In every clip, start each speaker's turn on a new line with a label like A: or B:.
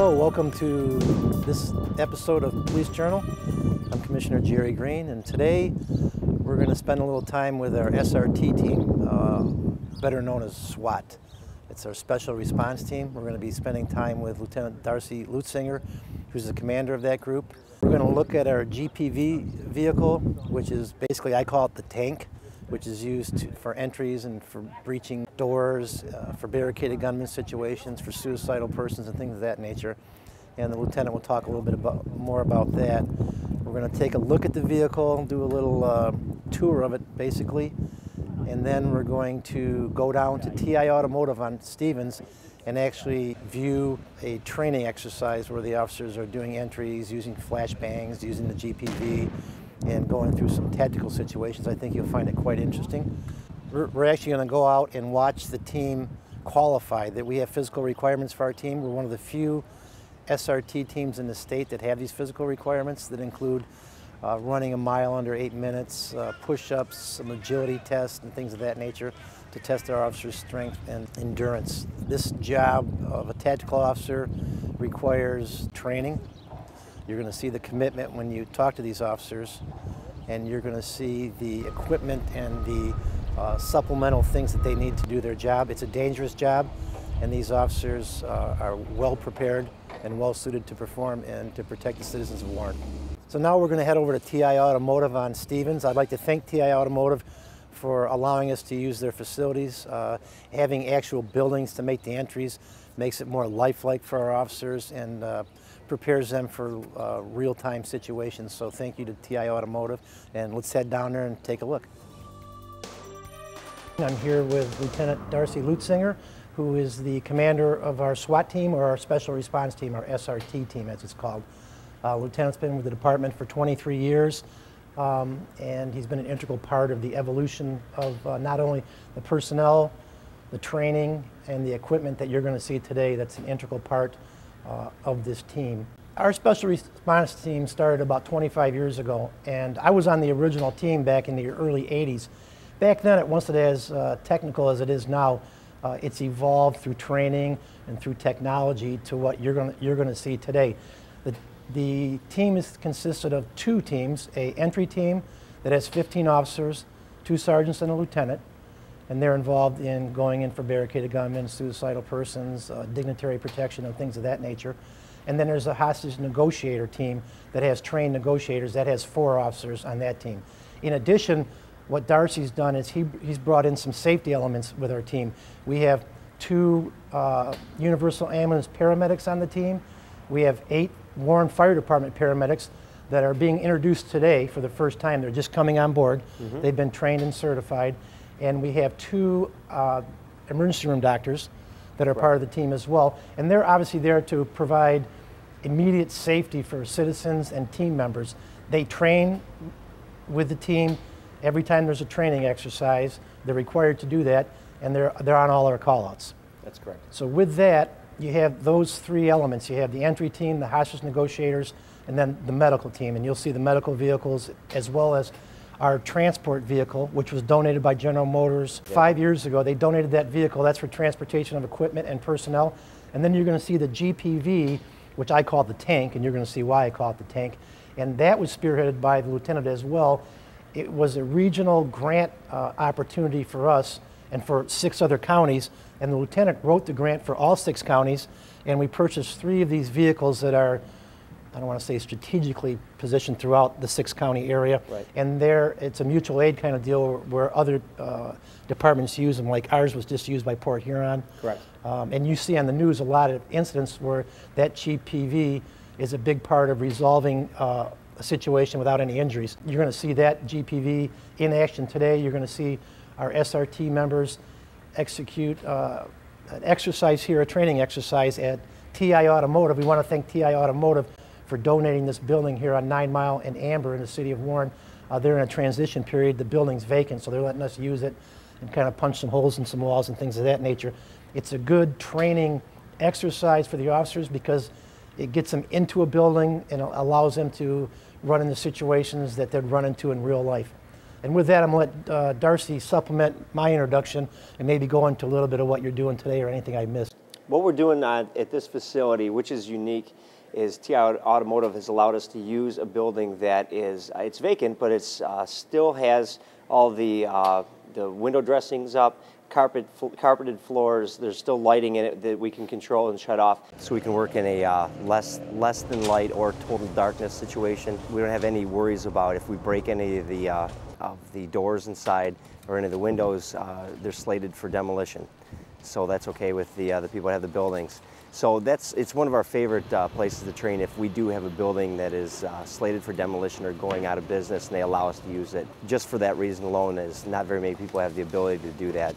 A: Hello, welcome to this episode of Police Journal. I'm Commissioner Jerry Green, and today we're going to spend a little time with our SRT team, better known as SWAT. It's our special response team. We're going to be spending time with Lieutenant Darcy Lutzinger, who's the commander of that group. We're going to look at our GPV vehicle, which is basically, I call it the tank, which is used for entries and for breaching doors, for barricaded gunman situations, for suicidal persons and things of that nature. And the lieutenant will talk a little bit more about that. We're going to take a look at the vehicle, do a little tour of it basically, and then we're going to go down to TI Automotive on Stevens and actually view a training exercise where the officers are doing entries, using flashbangs, using the GPV, and going through some tactical situations. I think you'll find it quite interesting. We're actually going to go out and watch the team qualify. That we have physical requirements for our team. We're one of the few SRT teams in the state that have these physical requirements that include running a mile under 8 minutes, push-ups, some agility tests and things of that nature to test our officers' strength and endurance. This job of a tactical officer requires training. You're going to see the commitment when you talk to these officers, and you're going to see the equipment and the supplemental things that they need to do their job. It's a dangerous job, and these officers are well prepared and well suited to perform and to protect the citizens of Warren. So now we're going to head over to TI Automotive on Stevens. I'd like to thank TI Automotive for allowing us to use their facilities. Having actual buildings to make the entries makes it more lifelike for our officers and prepares them for real-time situations. So thank you to TI Automotive, and let's head down there and take a look. I'm here with Lieutenant Darcy Lutzinger, who is the commander of our SWAT team, or our Special Response Team, our SRT team as it's called. Lieutenant's been with the department for 23 years, and he's been an integral part of the evolution of not only the personnel, the training, and the equipment that you're going to see today. That's an integral part of this team. Our Special Response Team started about 25 years ago, and I was on the original team back in the early 80s. Back then, it wasn't as technical as it is now. It's evolved through training and through technology to what you're going to see today. The team is consisted of two teams: a entry team that has 15 officers, 2 sergeants and a lieutenant, and they're involved in going in for barricaded gunmen, suicidal persons, dignitary protection, and things of that nature. And then there's a hostage negotiator team that has trained negotiators that has 4 officers on that team. In addition, what Darcy's done is he's brought in some safety elements with our team. We have 2 Universal Ambulance paramedics on the team. We have 8 Warren Fire Department paramedics that are being introduced today for the first time. They're just coming on board. They've been trained and certified. And we have 2 emergency room doctors that are part of the team as well. And they're obviously there to provide immediate safety for citizens and team members. They train with the team every time there's a training exercise. They're required to do that, and they're on all our call-outs.
B: That's correct.
A: So with that, you have those 3 elements. You have the entry team, the hostage negotiators, and then the medical team. And you'll see the medical vehicles as well as our transport vehicle, which was donated by General Motors 5 years ago. They donated that vehicle. That's for transportation of equipment and personnel. And then you're going to see the GPV, which I call the tank, and you're going to see why I call it the tank. And that was spearheaded by the lieutenant as well. It was a regional grant opportunity for us and for 6 other counties, and the lieutenant wrote the grant for all 6 counties, and we purchased 3 of these vehicles that are, I don't want to say strategically positioned throughout the 6-county area.
B: Right.
A: And it's a mutual aid kind of deal where other departments use them, like ours was just used by Port Huron.
B: Correct.
A: And you see on the news a lot of incidents where that GPV is a big part of resolving a situation without any injuries. You're going to see that GPV in action today. You're going to see our SRT members execute an exercise here, a training exercise at TI Automotive. We want to thank TI Automotive for donating this building here on 9 Mile and Amber in the city of Warren. They're in a transition period. The building's vacant, so they're letting us use it and kind of punch some holes in some walls and things of that nature. It's a good training exercise for the officers because it gets them into a building and allows them to run into situations that they'd run into in real life. And with that, I'm going to let Darcy supplement my introduction and maybe go into a little bit of what you're doing today or anything I missed.
B: What we're doing at this facility, which is unique, is TI Automotive has allowed us to use a building that is, it's vacant, but it's still has all the window dressings up, carpeted floors. There's still lighting in it that we can control and shut off. So we can work in a less than light or total darkness situation. We don't have any worries about if we break any of the doors inside or any of the windows. They're slated for demolition. So that's okay with the people that have the buildings. So it's one of our favorite places to train if we do have a building that is slated for demolition or going out of business and they allow us to use it. Just for that reason alone, is not very many people have the ability to do that.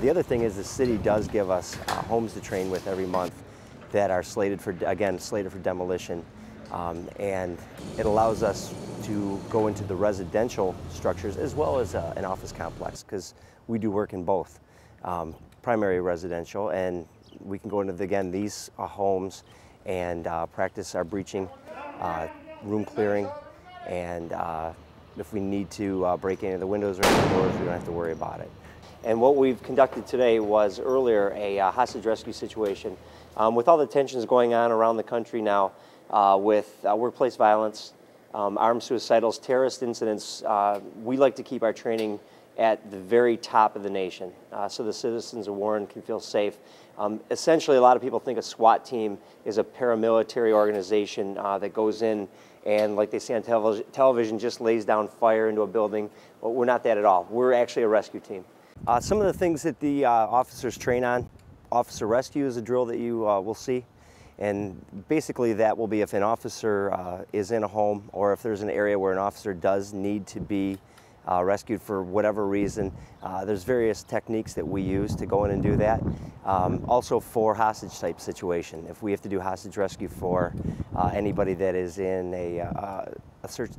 B: The other thing is the city does give us homes to train with every month that are slated for demolition. And it allows us to go into the residential structures as well as an office complex, because we do work in both. Primary residential, and we can go into, again, these homes and practice our breaching, room clearing, and if we need to break any of the windows or any doors, we don't have to worry about it. And what we've conducted today was earlier a hostage rescue situation. With all the tensions going on around the country now with workplace violence, armed suicidals, terrorist incidents, we like to keep our training at the very top of the nation, so the citizens of Warren can feel safe. Essentially, a lot of people think a SWAT team is a paramilitary organization that goes in and, like they see on television, just lays down fire into a building. Well, we're not that at all. We're actually a rescue team. Some of the things that the officers train on, officer rescue is a drill that you will see. And basically that will be if an officer is in a home, or if there's an area where an officer does need to be rescued for whatever reason. There's various techniques that we use to go in and do that. Also for hostage type situation, if we have to do hostage rescue for anybody that is in a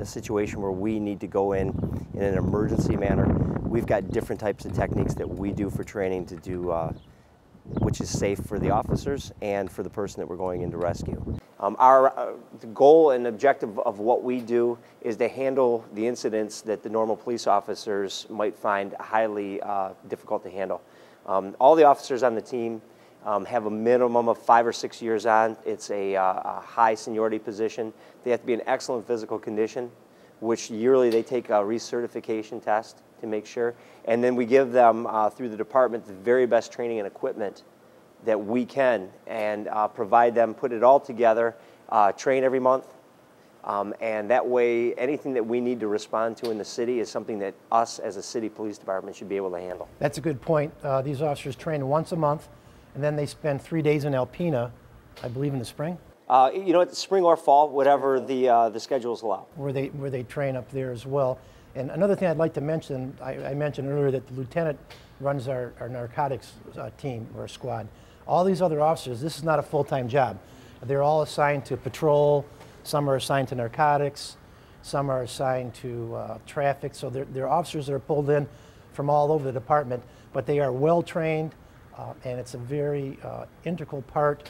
B: situation where we need to go in an emergency manner, we've got different types of techniques that we do for training to do which is safe for the officers and for the person that we're going in to rescue. The goal and objective of what we do is to handle the incidents that the normal police officers might find highly difficult to handle. All the officers on the team have a minimum of 5 or 6 years on. It's a high seniority position. They have to be in excellent physical condition, which yearly they take a recertification test to make sure. And then we give them, through the department, the very best training and equipment that we can, and provide them, put it all together, train every month. And that way, anything that we need to respond to in the city is something that us as a city police department should be able to handle.
A: That's a good point. These officers train once a month, and then they spend 3 days in Alpena, I believe in the spring.
B: You know, it's spring or fall, whatever the schedules allow.
A: Where they train up there as well. And another thing I'd like to mention, I mentioned earlier that the lieutenant runs our narcotics team or squad. All these other officers, this is not a full-time job. They're all assigned to patrol. Some are assigned to narcotics. Some are assigned to traffic. So they're officers that are pulled in from all over the department, but they are well trained, and it's a very integral part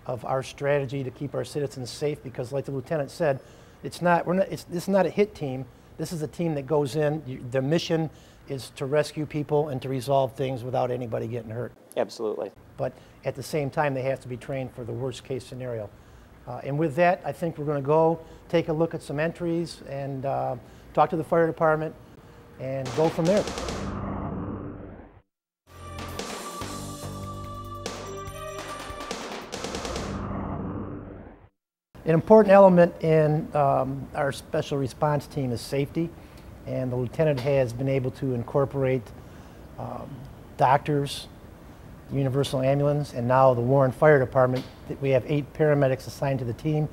A: of our strategy to keep our citizens safe, because like the lieutenant said, this is not a hit team. This is a team that goes in, the mission is to rescue people and to resolve things without anybody getting hurt.
B: Absolutely.
A: But at the same time, they have to be trained for the worst case scenario. And with that, I think we're going to go take a look at some entries and talk to the fire department and go from there. An important element in our special response team is safety, and the lieutenant has been able to incorporate doctors, Universal Ambulance, and now the Warren Fire Department. We have 8 paramedics assigned to the team.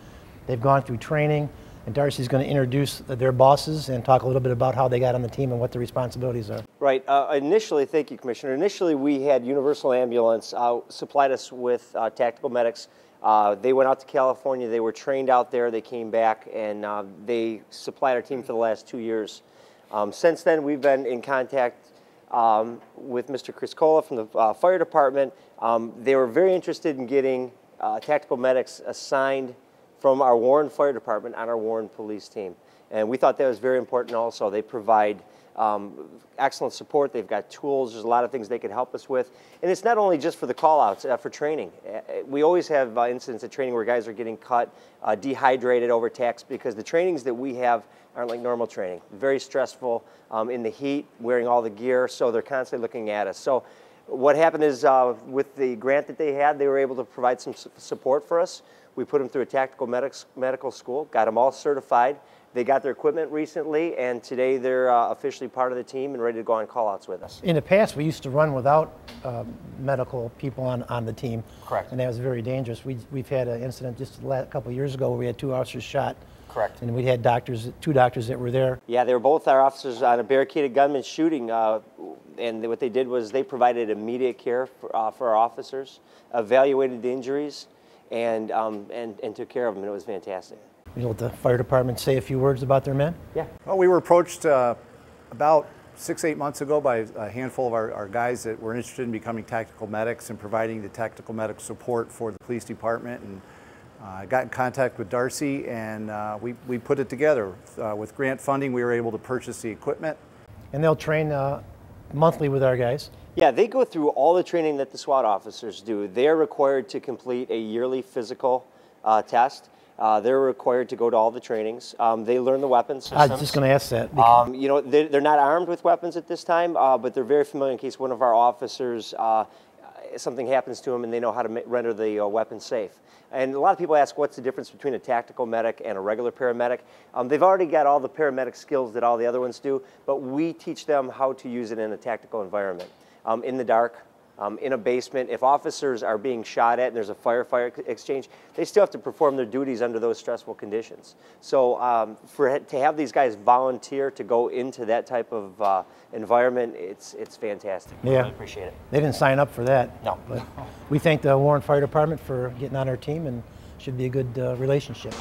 A: They've gone through training, and Darcy's going to introduce their bosses and talk a little bit about how they got on the team and what the responsibilities are.
B: Right. Initially, thank you, Commissioner. Initially, we had Universal Ambulance supplied us with tactical medics. They went out to California. They were trained out there. They came back, and they supplied our team for the last 2 years. Since then, we've been in contact with Mr. Chris Cola from the fire department. They were very interested in getting tactical medics assigned from our Warren Fire Department on our Warren police team. And we thought that was very important also. They provide excellent support. They've got tools. There's a lot of things they can help us with. And it's not only just for the call-outs, for training. We always have incidents at training where guys are getting cut, dehydrated, overtaxed, because the trainings that we have aren't like normal training. Very stressful in the heat, wearing all the gear, so they're constantly looking at us. So what happened is with the grant that they had, they were able to provide some support for us. We put them through a tactical medical school, got them all certified. They got their equipment recently, and today they're officially part of the team and ready to go on call-outs with us.
A: In the past, we used to run without medical people on the team.
B: Correct.
A: And that was very dangerous. We've had an incident just a couple of years ago where we had 2 officers shot.
B: Correct.
A: And we had 2 doctors that were there.
B: Yeah, they were both our officers on a barricaded gunman shooting, and what they did was they provided immediate care for our officers, evaluated the injuries, and took care of them, and it was fantastic.
A: You know, let the fire department say a few words about their men?
B: Yeah.
C: Well, we were approached about 6-8 months ago by a handful of our guys that were interested in becoming tactical medics and providing the tactical medic support for the police department. And I got in contact with Darcy, and we put it together. With grant funding, we were able to purchase the equipment.
A: And they'll train monthly with our guys?
B: Yeah, they go through all the training that the SWAT officers do. They're required to complete a yearly physical test. They're required to go to all the trainings. They learn the weapon systems.
A: I was just going to ask that.
B: You know, they're not armed with weapons at this time, but they're very familiar in case one of our officers, something happens to them, and they know how to render the weapon safe. And a lot of people ask what's the difference between a tactical medic and a regular paramedic. They've already got all the paramedic skills that all the other ones do, but we teach them how to use it in a tactical environment. In the dark, in a basement. If officers are being shot at and there's a fire exchange, they still have to perform their duties under those stressful conditions. So to have these guys volunteer to go into that type of environment, it's fantastic.
A: Yeah.
B: I really appreciate it.
A: They didn't sign up for that.
B: No.
A: But we thank the Warren Fire Department for getting on our team, and should be a good relationship.